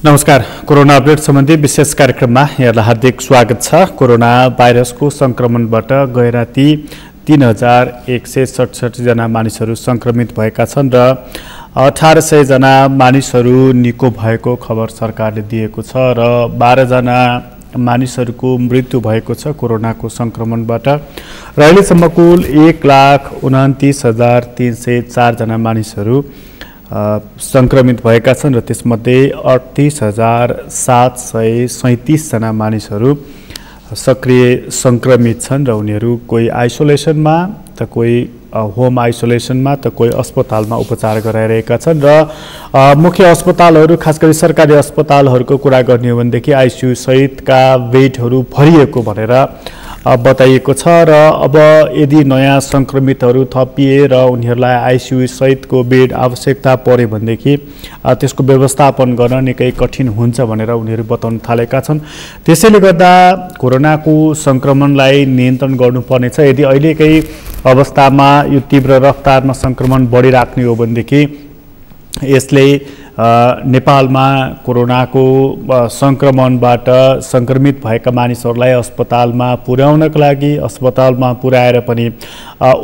नमस्कार। Corona update सम्बन्धी विशेष कार्यक्रममा यहाँलाई हार्दिक स्वागत छ। कोरोना भाइरसको संक्रमणबाट गैराती 3167 जना मानिसहरू संक्रमित भएका छन् र 1800 जना मानिसहरू निको भएको खबर सरकारले दिएको छ र 12 जना मानिसहरूको मृत्यु भएको छ कोरोनाको संक्रमणबाट र अहिलेसम्म कुल 1,29,304 जना मानिसहरू संक्रमित भएका छन् र त्यसमध्ये 38,737 जना मानिसहरू सक्रिय संक्रमित छन् र उनीहरू कोही आइसोलेसनमा त कोही होम आइसोलेसनमा त कोही अस्पतालमा उपचार गराइरहेका छन् र मुख्य अस्पतालहरू खास गरी सरकारी अस्पतालहरूको कुरा गर्ने हो भनेदेखि आइसियु सहितका बेडहरू भरिएको भनेर बताइएको छ र अब यदि नयाँ संक्रमितहरू थपिए र उनीहरूलाई आइसियु सहितको बेड आवश्यकता परे भनेदेखि त्यसको व्यवस्थापन गर्न निकै कठिन हुन्छ भनेर उनीहरू बताउन थालेका छन्। त्यसैले गर्दा कोरोनाको संक्रमणलाई नियन्त्रण गर्नुपर्नेछ। यदि अहिलेकै अवस्थामा यो तीव्र रफ्तारमा संक्रमण बढिराख्ने हो भनेदेखि यसले नेपालमा कोरोनाको संक्रमणबाट संक्रमित भएका मानिसहरूलाई अस्पतालमा पुर्याउनको लागि अस्पतालमा पुर्याएर पनि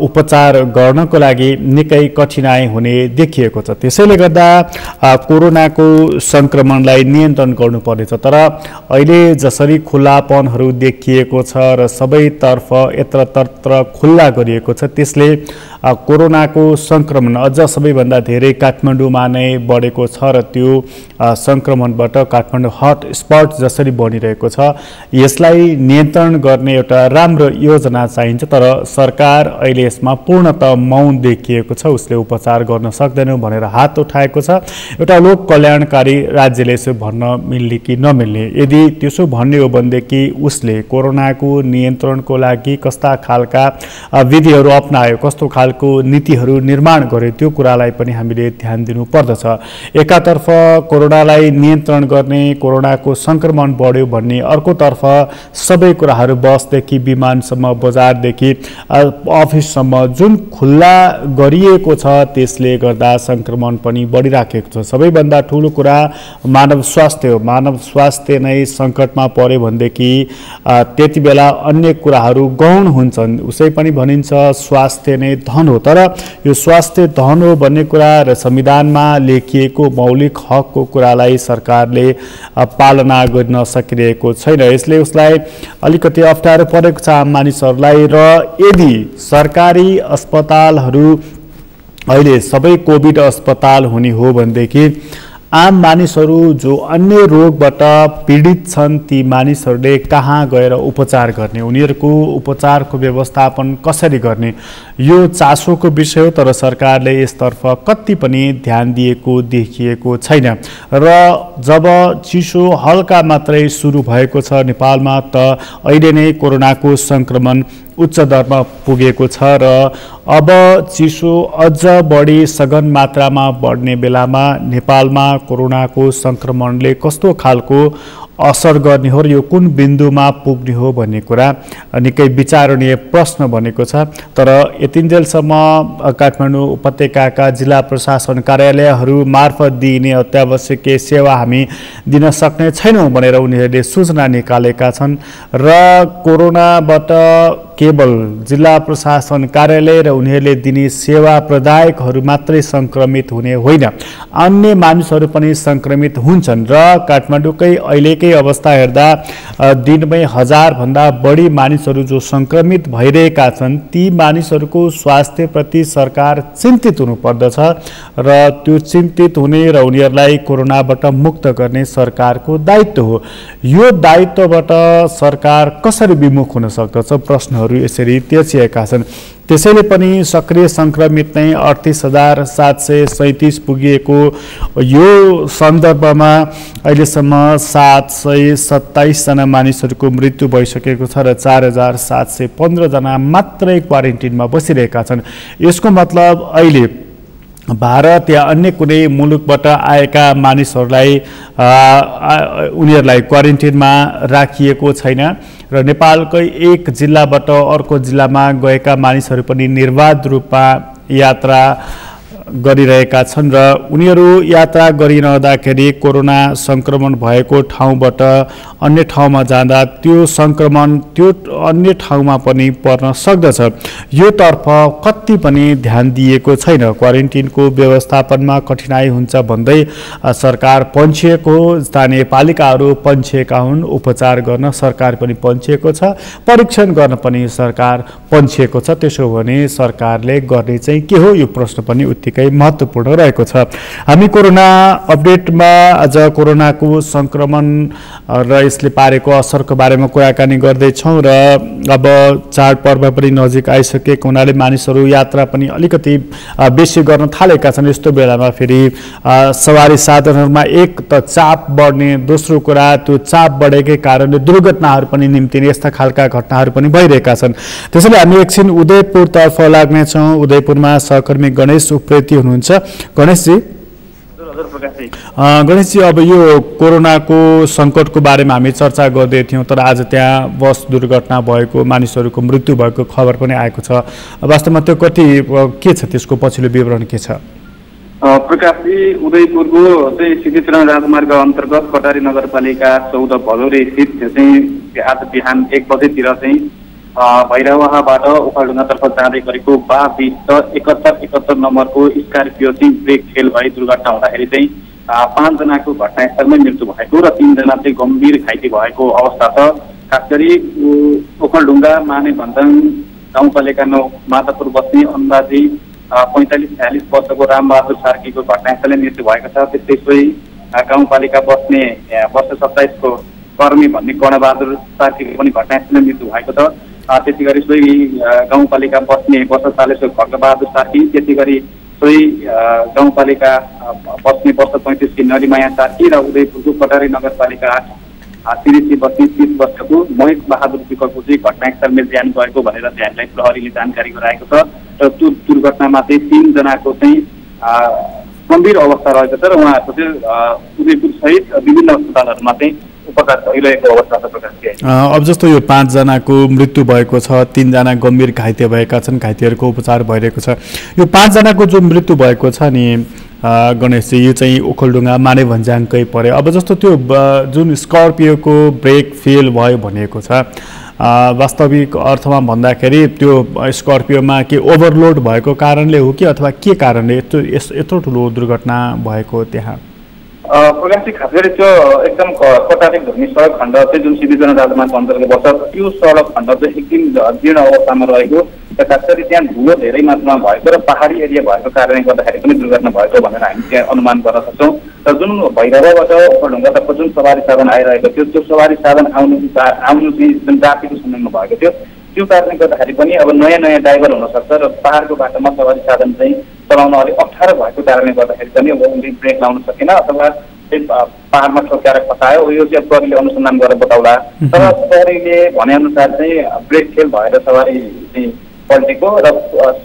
उपचार गर्नको लागि निकै कठिनाइ हुने देखिएको छ। त्यसैले गर्दा कोरोनाको संक्रमणलाई नियन्त्रण गर्नुपर्नेछ। तर अहिले जसरी खुल्लापनहरू देखिएको छ र सबैतर्फ यत्रतत्र खुल्ला गरिएको छ त्यसले कोरोनाको संक्रमण अझ सबैभन्दा धेरै काठमाडौँमा नै बढेको छ र त्यो संक्रमणबाट काठमाडौँ हट स्पट जसरी बनिरहेको छ यसलाई नियन्त्रण गर्ने एउटा राम्रो योजना चाहिन्छ। तर सरकार अहिले यसमा पूर्णतः मौन देखिएको छ। उसले उपचार गर्न सक्दैन भनेर हात उठाएको छ। एउटा लोक कल्याणकारी राज्यले यसो भन्न मिल्ने कि नमिल्ने, यदि त्यसो भन्ने हो भनेदेखि उसले कोरोनाको नियन्त्रणको लागि कस्ता खालका विधिहरू अपनायो, कस्तो खालको नीतिहरू निर्माण गर्यो त्यो कुरालाई पनि हामीले ध्यान दिनु पर्दछ। एकातर्फ कोरोनालाई नियन्त्रण गर्ने, कोरोनाको संक्रमण बढ्यो भन्ने, अर्कोतर्फ सबै कुराहरू बसदेखि विमानसम्म बजारदेखि अफिससम्म जुन खुल्ला गरिएको छ त्यसले गर्दा संक्रमण पनि बढिराखेको छ। सबैभन्दा ठुलो कुरा मानव स्वास्थ्य हो। मानव स्वास्थ्य नै सङ्कटमा पर्यो भनेदेखि त्यति बेला अन्य कुराहरू गौण हुन्छन्। उसै पनि भनिन्छ स्वास्थ्य नै धन हो। तर यो स्वास्थ्य धन हो भन्ने कुरा र संविधानमा लेखिएको मौलिक हकको कुरालाई सरकारले पालना गर्न सकिरहेको छैन। यसले उसलाई अलिकति अप्ठ्यारो परेको छ आम मानिसहरूलाई। र यदि सरकारी अस्पतालहरू अहिले सबै कोभिड अस्पताल हुने हो भनेदेखि आम मानिसहरू जो अन्य रोगबाट पीडित छन् ती मानिसहरूले कहाँ गएर उपचार गर्ने, उनीहरूको उपचारको व्यवस्थापन कसरी गर्ने, यो चासोको विषय हो। तर सरकारले यसतर्फ कति पनि ध्यान दिएको देखिएको छैन। र जब चिसो हल्का मात्रै सुरु भएको छ नेपालमा त अहिले नै कोरोनाको संक्रमण उच्च दरमा पुगेको छ र अब चिसो अझ बढी सघन मात्रामा बढ्ने बेलामा नेपालमा कोरोनाको संक्रमणले कस्तो खालको असर गर्ने हो र यो कुन बिन्दुमा पुग्ने हो भन्ने कुरा निकै विचारणीय प्रश्न बनेको छ। तर यतिन्जेलसम्म काठमाडौँ उपत्यकाका जिल्ला प्रशासन कार्यालयहरू मार्फत दिइने अत्यावश्यकीय सेवा हामी दिन सक्ने छैनौँ भनेर उनीहरूले सूचना निकालेका छन् र कोरोनाबाट केवल जिल्ला प्रशासन कार्यालय र उनीहरूले दिने सेवा प्रदायकहरू मात्रै संक्रमित हुने होइन, अन्य मानिसहरू पनि संक्रमित हुन्छन्। र काठमाडौँकै अहिलेकै अवस्था हेर्दा दिनमै 1000 भन्दा बढी मानिसहरू जो संक्रमित भइरहेका छन् ती मानिसहरूको स्वास्थ्यप्रति सरकार चिन्तित हुनुपर्दछ र त्यो चिन्तित हुने र उनीहरूलाई कोरोनाबाट मुक्त गर्ने सरकारको दायित्व हो। यो दायित्वबाट सरकार कसरी विमुख हुन सक्दछ प्रश्नहरू यसरी तेर्सिएका छन्। त्यसैले पनि सक्रिय संक्रमित नै 38,737 पुगिएको यो सन्दर्भमा अहिलेसम्म 727 जना मानिसहरूको मृत्यु भइसकेको छ र 4,715 जना मात्रै क्वारेन्टिनमा बसिरहेका छन्। यसको मतलब अहिले भारत या अन्य कुनै मुलुकबाट आएका मानिसहरूलाई उनीहरूलाई क्वारेन्टिनमा राखिएको छैन र नेपालकै एक जिल्लाबाट अर्को जिल्लामा गएका मानिसहरू पनि निर्बाध रूपमा यात्रा गरिरहेका छन् र उनीहरू यात्रा गरिरहँदाखेरि कोरोना सङ्क्रमण भएको ठाउँबाट अन्य ठाउँमा जाँदा त्यो सङ्क्रमण त्यो अन्य ठाउँमा पनि पर्न सक्दछ। यो तर्फ कति पनि ध्यान दिएको छैन। क्वारेन्टिनको व्यवस्थापनमा कठिनाई हुन्छ भन्दै सरकार पन्छिएको हो, स्थानीय पालिकाहरू पन्छिएका हुन्, उपचार गर्न सरकार पनि पन्छिएको छ, परीक्षण गर्न पनि सरकार पन्छिएको छ। त्यसो भने सरकारले गर्ने चाहिँ के हो, यो प्रश्न पनि उत्तिकै महत्त्वपूर्ण रहेको छ। हामी कोरोना अपडेटमा आज कोरोनाको सङ्क्रमण र यसले पारेको असरको बारेमा कुराकानी गर्दैछौँ र अब चाडपर्व पनि नजिक आइसकेको हुनाले मानिसहरू यात्रा पनि अलिकति बेसी गर्न थालेका छन्। यस्तो बेलामा फेरि सवारी साधनहरूमा एक त चाप बढ्ने, दोस्रो कुरा त्यो चाप बढेकै कारणले दुर्घटनाहरू पनि निम्तिने यस्ता खालका घटनाहरू पनि भइरहेका छन्। त्यसैले हामी एकछिन उदयपुरतर्फ लाग्नेछौँ। उदयपुरमा सहकर्मी गणेश उप्रेती हुनुहुन्छ। गणेशजी, गणेशजी, अब यो कोरोनाको सङ्कटको बारेमा हामी चर्चा गर्दै थियौँ, तर आज त्यहाँ बस दुर्घटना भएको, मानिसहरूको मृत्यु भएको खबर पनि आएको छ। वास्तवमा त्यो के छ, त्यसको पछिल्लो विवरण के छ? प्रकाशजी, उदयपुरको चाहिँ सिद्धिचरण राजमार्ग अन्तर्गत कटारी नगरपालिका 14 भदौरे स्थित चाहिँ आज बिहान 1 बजेतिर चाहिँ भैरवाहाबाट ओखलढुङ्गातर्फ जाँदै गरेको 71 नम्बरको स्कर्पियो चाहिँ ब्रेक फेल भई दुर्घटना हुँदाखेरि चाहिँ 5 जनाको घटनास्थलमै मृत्यु भएको र 3 जना चाहिँ गम्भीर घाइते भएको अवस्था छ। खास गरी ओखलढुङ्गा माने भन्दाङ गाउँपालिका 9 मातापुर बस्ने अन्दाजी 45-46 वर्षको रामबहादुर सार्कीको घटनास्थलमै मृत्यु भएको छ। त्यस्तै गाउँपालिका बस्ने वर्ष 27 को कर्मी भन्ने कर्णबहादुर सार्कीको पनि घटनास्थलमै मृत्यु भएको छ। त्यसै गरी सोही गाउँपालिका बस्ने वर्ष 40 को खड्गबहादुर सार्की, त्यसै गरी सोही गाउँपालिका बस्ने वर्ष 35 की नरिमाया सार्की र उदयपुरको कटारी नगरपालिका 8 तिरिसी बस्ने 30 वर्षको महेश बहादुर विकल्पको चाहिँ घटनास्थलमै ज्यान गएको भनेर चाहिँ हामीलाई प्रहरीले जानकारी गराएको छ। र त्यो दुर्घटनामा चाहिँ 3 जनाको चाहिँ गम्भीर अवस्था रहेको छ र उहाँहरूको चाहिँ उदयपुर सहित विभिन्न अस्पतालहरूमा चाहिँ उपचार भइरहेको अवस्था छ। प्रकाश, अब जस्तो यो 5 जनाको मृत्यु भएको छ, 3 जना गम्भीर घाइते भएका छन्, घाइतेहरूको उपचार भइरहेको छ। यो 5 जनाको जो मृत्यु भएको छ नि गणेशजी, यो चाहिँ ओखलढुङ्गा माने भन्ज्याङकै पऱ्यो। अब जस्तो त्यो जुन स्कर्पियोको ब्रेक फेल भयो भनेको छ, वास्तविक अर्थमा भन्दाखेरि त्यो स्कर्पियोमा के ओभरलोड भएको कारणले हो कि अथवा के कारणले यत्रो ठुलो दुर्घटना भएको त्यहाँ? प्रकाशजी, खास गरी त्यो एकदम कटारी घुम्ने सडक खण्ड चाहिँ जुन सिद्धिचरण राजमार्ग अन्तर्गत पर्छ, त्यो सडक खण्ड चाहिँ एकदम जीर्ण अवस्थामा रहेको र खास गरी त्यहाँ धुलो धेरै मात्रामा भएको र पहाडी एरिया भएको कारणले गर्दाखेरि पनि दुर्घटना भएको भनेर हामी त्यहाँ अनुमान गर्न सक्छौँ। र जुन भैरवाबाट ओखलढुङ्गातर्फ जुन सवारी साधन आइरहेको थियो, त्यो सवारी साधन आउनु चाहिँ जुन ट्राफिकको समयमा भएको थियो, त्यो कारणले गर्दाखेरि पनि अब नयाँ ड्राइभर हुनसक्छ र पहाडको बाटोमा सवारी साधन चाहिँ चलाउन अलिक अप्ठ्यारो भएको कारणले गर्दाखेरि पनि अब उनले ब्रेक लाउन सकेन अथवा पहाडमा ठोक्याएर फसायो। यो चाहिँ प्रहरीले अनुसन्धान गरेर बताउला। तर प्रहरीले भनेअनुसार चाहिँ ब्रेक फेल भएर सवारी चाहिँ पल्टेको र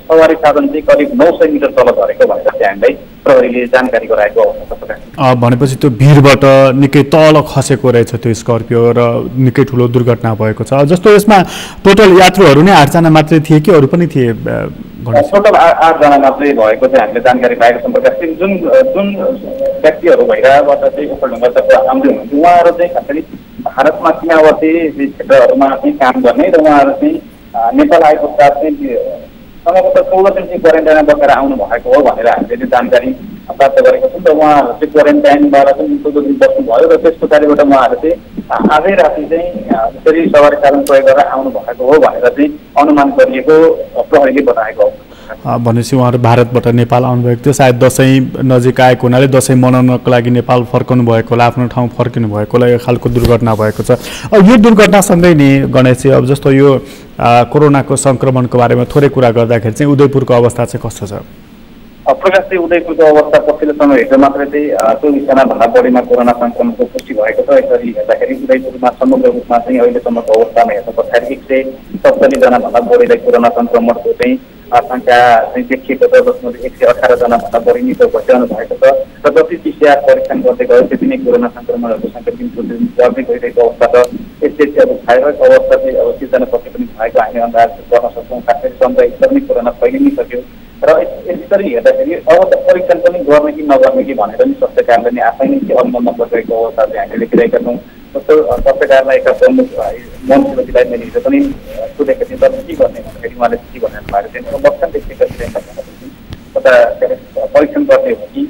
सवारी साधन चाहिँ करिब 900 मिटर तल झरेको भनेर चाहिँ हामीलाई प्रहरीले जानकारी गराएको अवस्था छ। भनेपछि त्यो भिरबाट निकै तल खसेको रहेछ त्यो स्कर्पियो र निकै ठुलो दुर्घटना भएको छ। जस्तो यसमा टोटल यात्रुहरू नै 8 जना मात्रै थिए कि अरू पनि थिए? टोटल 8 जना मात्रै भएको चाहिँ हामीले जानकारी पाएको छौँ। प्रकाश, जुन व्यक्तिहरू भइरहेबाट चाहिँ ओखलढुङ्गातर्फ आउँदै हुनुहुन्थ्यो, उहाँहरू चाहिँ खास गरी भारतमा सीमावर्ती क्षेत्रहरूमा चाहिँ काम गर्ने र उहाँहरू चाहिँ नेपाल आएपश्चात चाहिँ सम्भवतः 14 दिन चाहिँ क्वारेन्टाइनमा बसेर आउनु भएको हो भनेर हामीले जानकारी प्राप्त गरेको छौँ। र उहाँहरू चाहिँ क्वारेन्टाइनबाट चाहिँ 14 दिन बस्नुभयो र त्यस पछाडिबाट उहाँहरू चाहिँ आजै राति चाहिँ फेरि सवारी साधन प्रयोग गरेर आउनु भएको हो भनेर चाहिँ अनुमान गरिएको प्रहरीले बताएको हो। भनेपछि उहाँहरू भारतबाट नेपाल आउनुभएको थियो, सायद दसैँ नजिक आएको हुनाले दसैँ मनाउनको लागि नेपाल फर्कनु भएको होला, आफ्नो ठाउँ फर्किनु भएको होला, यो खालको दुर्घटना भएको छ। अब यो दुर्घटनासँगै नि गणेशजी, अब जस्तो यो कोरोनाको सङ्क्रमणको बारेमा थोरै कुरा गर्दाखेरि चाहिँ उदयपुरको अवस्था चाहिँ कस्तो छ? प्रकाश, चाहिँ उदयपुरको अवस्था पछिल्लो समय हेर्दा मात्रै चाहिँ 24 जनाभन्दा बढीमा कोरोना सङ्क्रमणको पुष्टि भएको छ। यसरी हेर्दाखेरि उदयपुरमा समग्र रूपमा चाहिँ अहिलेसम्मको अवस्थामा हेर्नु पर्दाखेरि 170 जनाभन्दा बढीलाई कोरोना सङ्क्रमणको चाहिँ संख्या चाहिँ देखिएको छ, जसमध्ये 118 जनाभन्दा बढी निको भइरहनु भएको छ। र जति PCR परीक्षण गर्दै गयो त्यति नै कोरोना सङ्क्रमणहरूको सङ्ख्या दिनको दिन बढ्दै गइरहेको अवस्था छ। यसले चाहिँ अब थाइरोइड अवस्था चाहिँ अब सिर्जनापछि पनि भएको हामी अन्दाज गर्न सक्छौँ। खास गरी समुदाय स्तरमै कोरोना फैलिनै सक्यो र यसरी हेर्दाखेरि अब त परीक्षण पनि गर्ने कि नगर्ने कि भनेर नि स्वास्थ्य कार्यालयले नि आफै नै के अनुमोदन गरिरहेको अवस्था चाहिँ हामीले देखिरहेका छौँ। जस्तो स्वास्थ्य कार्यालयका प्रमुख मोहन शिवजीलाई मैले हिजो पनि सोधेको थिएँ, तर के गर्ने भन्दाखेरि उहाँले के भन्नु भएको थियो, लक्षणदेखि गरिरहेका कता परीक्षण गर्ने हो कि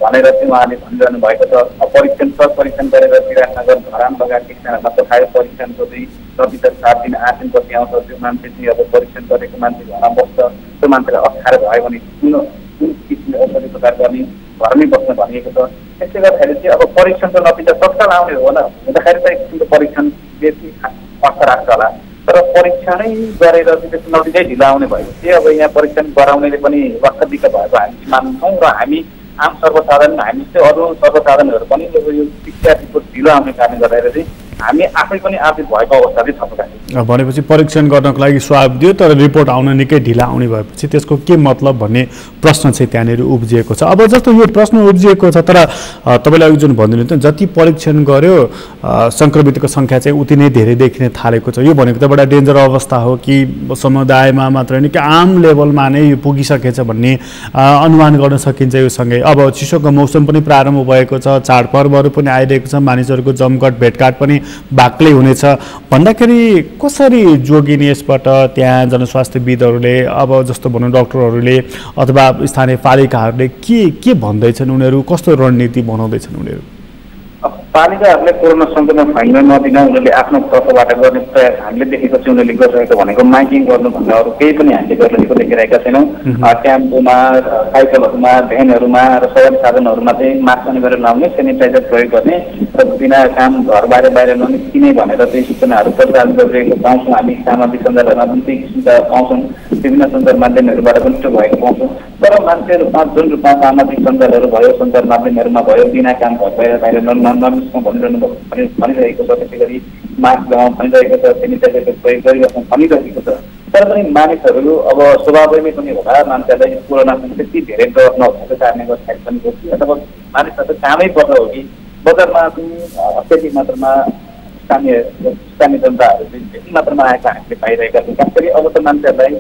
भनेर चाहिँ उहाँले भनिरहनु भएको छ। परीक्षण परीक्षण गरेर विराटनगर धरान लगायत एकजनालाई पठायो, परीक्षणको चाहिँ कति त 7 दिन 8 दिन पछि आउँछ, त्यो मान्छे चाहिँ अब परीक्षण गरेको मान्छे घरमा बस्छ, त्यो मान्छेलाई अप्ठ्यारो भयो भने कुन किसिमले औषधि प्रकार गर्ने घरमै बस्न भनिएको छ। त्यसले गर्दाखेरि चाहिँ अब परीक्षणको नतिजा तत्काल आउने हो न हुँदाखेरि त एक किसिमको परीक्षण बेसी अर्थ राख्छ होला, तर परीक्षणै गरेर त्यसको नतिजै ढिलो आउने भएपछि अब यहाँ परीक्षण गराउनेले पनि वक्त दिक्क भएको हामी मान्छौँ र हामी आम सर्वसाधारण हामी चाहिँ अरू सर्वसाधारणहरू पनि यो शिक्षा रिपोर्ट ढिलो आउने कारणले गर्दाखेरि चाहिँ हामी आफै पनि आर्थिक भएको अवस्था चाहिँ छ। भनेपछि परीक्षण गर्नको लागि स्वाब दियो तर रिपोर्ट आउन निकै ढिला आउने भएपछि त्यसको के मतलब भन्ने प्रश्न चाहिँ त्यहाँनिर उब्जिएको छ। अब जस्तो यो प्रश्न उब्जिएको छ, तर तपाईँले अघि जुन भनिदिनु थियो जति परीक्षण गर्यो सङ्क्रमितको सङ्ख्या चाहिँ उति नै धेरै देखिन थालेको छ, यो भनेको त बडा डेन्जर अवस्था हो कि समुदायमा मात्र होइन कि आम लेभलमा नै यो पुगिसकेछ भन्ने अनुमान गर्न सकिन्छ। यो सँगै अब चिसोको मौसम पनि प्रारम्भ भएको छ, चाडपर्वहरू पनि आइरहेको छ, मानिसहरूको जमघट भेटघाट पनि बाक्लै हुनेछ भन्दाखेरि कसरी जोगिने यसबाट त्यहाँ जनस्वास्थ्यविदहरूले अब जस्तो भनौँ डाक्टरहरूले अथवा स्थानीय पालिकाहरूले के भन्दैछन्, उनीहरू कस्तो रणनीति बनाउँदैछन्? उनीहरू पालिकाहरूले कोरोना सङ्क्रमण फैलिन नदिन उनीहरूले आफ्नो तर्फबाट गर्ने प्रयास हामीले देखेको चाहिँ उनीहरूले गरिरहेको भनेको माइकिङ गर्नुभन्दा अरू केही पनि हामीले गरिरहेको देखिरहेका छैनौँ। ट्याम्पोमा, साइकलहरूमा, भ्यानहरूमा र सवारी साधनहरूमा चाहिँ मास्क अनिवार्य लगाउने, सेनिटाइजर प्रयोग गर्ने र बिना काम घर बाहिर ननिस्किने भनेर चाहिँ सूचनाहरू प्रचार गरिरहेको पाउँछौँ। हामी सामाजिक सञ्जालहरूमा जुन चाहिँ किसिमका पाउँछौँ, विभिन्न सञ्चार माध्यमहरूबाट पनि त्यो भएको पाउँछौँ। तर मान्छेहरूमा जुन रूपमा सामाजिक सञ्जालहरू भयो, सञ्चार माध्यमहरूमा भयो, बिना काम घर बाहिर भनिरहेको छ, त्यसै गरी मास्क लगाउँ भनिरहेको छ, सेनिटाइजरको प्रयोग गरिबस्नु भनिरहेको छ। तर पनि मानिसहरू अब स्वभावमै पनि होला मान्छेहरूलाई कोरोनासँग त्यति धेरै डर नभएको कारणले गर्दाखेरि पनि हो कि अथवा मानिसहरू कामै पर्छ हो कि बजारमा अत्याधिक मात्रामा स्थानीय जनताहरू चाहिँ त्यति मात्रामा आएका हामीले पाइरहेका छौँ। खास गरी अब त मान्छेहरूलाई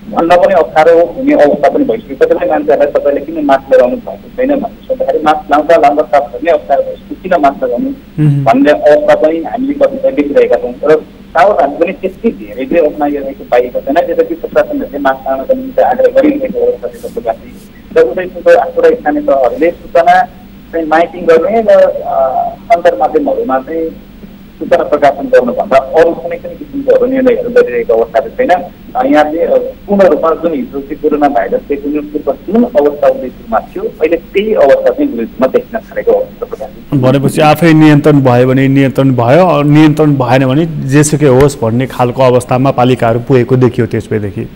भन्न पनि अप्ठ्यारो हुने अवस्था पनि भइसक्यो। कतिपय मान्छेहरूलाई तपाईँले किन मास्क लगाउनु भएको छैन भन्ने सोद्धाखेरि मास्क लाउँदा साफ गर्ने अप्ठ्यारो भइसक्यो, किन मास्क लगाउनु भन्ने अवस्था पनि हामीले कतिपय देखिरहेका छौँ। तर सावधान हामी पनि त्यति धेरै चाहिँ अप्नाइरहेको पाइएको छैन, जसरी प्रशासनहरूले मास्क लगाउनको निम्ति आग्रह गरिरहेको अवस्था चाहिँ प्रकारले र उतैको आफूलाई स्थानीय तहहरूले सूचना चाहिँ माइकिङ गर्ने र सञ्चार माध्यमहरूमा चाहिँ सूचना प्रकाशन गर्नुभन्दा अरू कुनै पनि किसिमको निर्णयहरू गरिरहेको अवस्था छैन। यहाँ चाहिँ पूर्ण रूपमा जुन हिजो चाहिँ कोरोना भाइरसले जुन अवस्था उदयपुरमा थियो अहिले त्यही अवस्था चाहिँ उदयपुरमा देखिन थालेको अवस्था। भनेपछि आफै नियन्त्रण भयो भने नियन्त्रण भयो, नियन्त्रण भएन भने जेसुकै होस् भन्ने खालको अवस्थामा पालिकाहरू पुगेको देखियो त्यसपछि।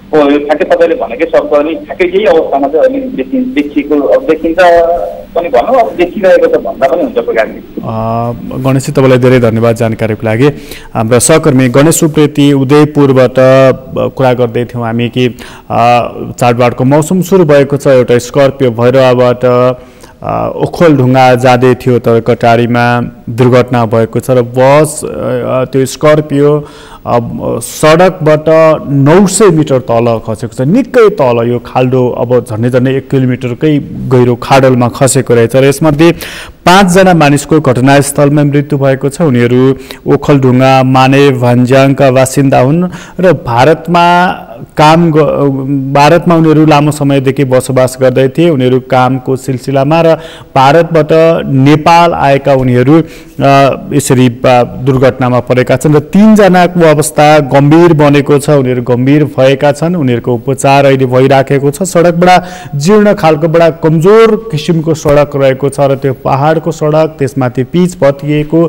हो, यो ठ्याक्कै तपाईँले भनेकै शब्द अनि ठ्याक्कै यही अवस्थामा चाहिँ अहिले देखिएको देखिन्छ पनि भनौँ, अब देखिरहेको छ भन्दा पनि हुन्छ प्रकारले। गणेशजी तपाईँलाई धेरै धन्यवाद जानकारीको लागि। हाम्रा सहकर्मी गणेश उप्रेती उदयपुरबाट कुरा गर्दै थियौँ हामी कि चाडबाडको मौसम सुरु भएको छ, एउटा स्कर्पियो भैरवाबाट ओखलढुङ्गा जाँदै थियो तर कटारीमा दुर्घटना भएको छ र बस त्यो स्कर्पियो सडकबाट 900 मिटर तल खसेको छ, निकै तल, यो खाल्डो अब झन्डै 1 किलोमिटरकै गहिरो खाडलमा खसेको रहेछ र यसमध्ये 5 जना मानिसको घटनास्थलमा मृत्यु भएको छ। उनीहरू ओखलढुङ्गा माने भन्ज्याङका बासिन्दा हुन् र भारतमा उनीहरू लामो समयदेखि बसोबास गर्दै थिए। उनीहरू कामको सिलसिलामा र भारतबाट नेपाल आएका उनीहरू यसरी दुर्घटनामा परेका छन् र 3 जनाको अवस्था गम्भीर बनेको छ, उनीहरू गम्भीर भएका छन्, उनीहरूको उपचार अहिले भइराखेको छ। सडकबाट जीर्ण खालको बडा कमजोर किसिमको सडक रहेको छ र त्यो पहाडको सडक, त्यसमाथि पिच भत्किएको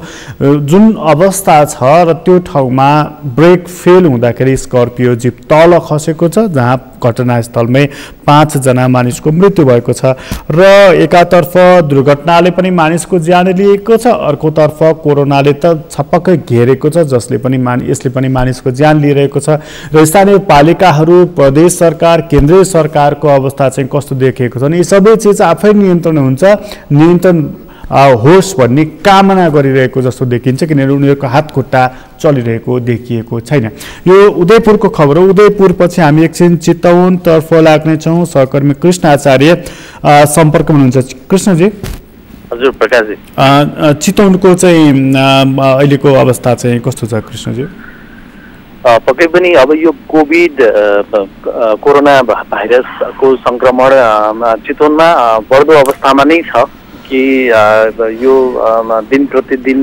जुन अवस्था छ र त्यो ठाउँमा ब्रेक फेल हुँदाखेरि स्कर्पियो जिप तल खसेको छ, जहाँ घटनास्थलमै 5 जना मानिसको मृत्यु भएको छ र एकातर्फ दुर्घटनाले पनि मानिसको ज्यान लिएको छ, अर्कोतर्फ कोरोनाले त छपक्कै घेरेको छ यसले पनि मानिसको ज्यान लिइरहेको छ र स्थानीय पालिकाहरू, प्रदेश सरकार, केन्द्रीय सरकारको अवस्था चाहिँ कस्तो देखिएको छ नि, यी सबै चिज आफै नियन्त्रण हुन्छ, नियन्त्रण होस् भन्ने कामना गरिरहेको जस्तो देखिन्छ, किनभने उनीहरूको हात खुट्टा चलिरहेको देखिएको छैन। यो उदयपुरको खबर हो। उदयपुरपछि हामी एकछिन चितवनतर्फ लाग्नेछौँ। सहकर्मी कृष्ण आचार्य सम्पर्कमा हुनुहुन्छ। कृष्णजी। हजुर प्रकाशजी। चितवनको चाहिँ अहिलेको अवस्था चाहिँ कस्तो छ कृष्णजी? पक्कै पनि अब यो कोभिड कोरोना भाइरसको सङ्क्रमण चितवनमा बढ्दो अवस्थामा नै छ कि यो दिन प्रतिदिन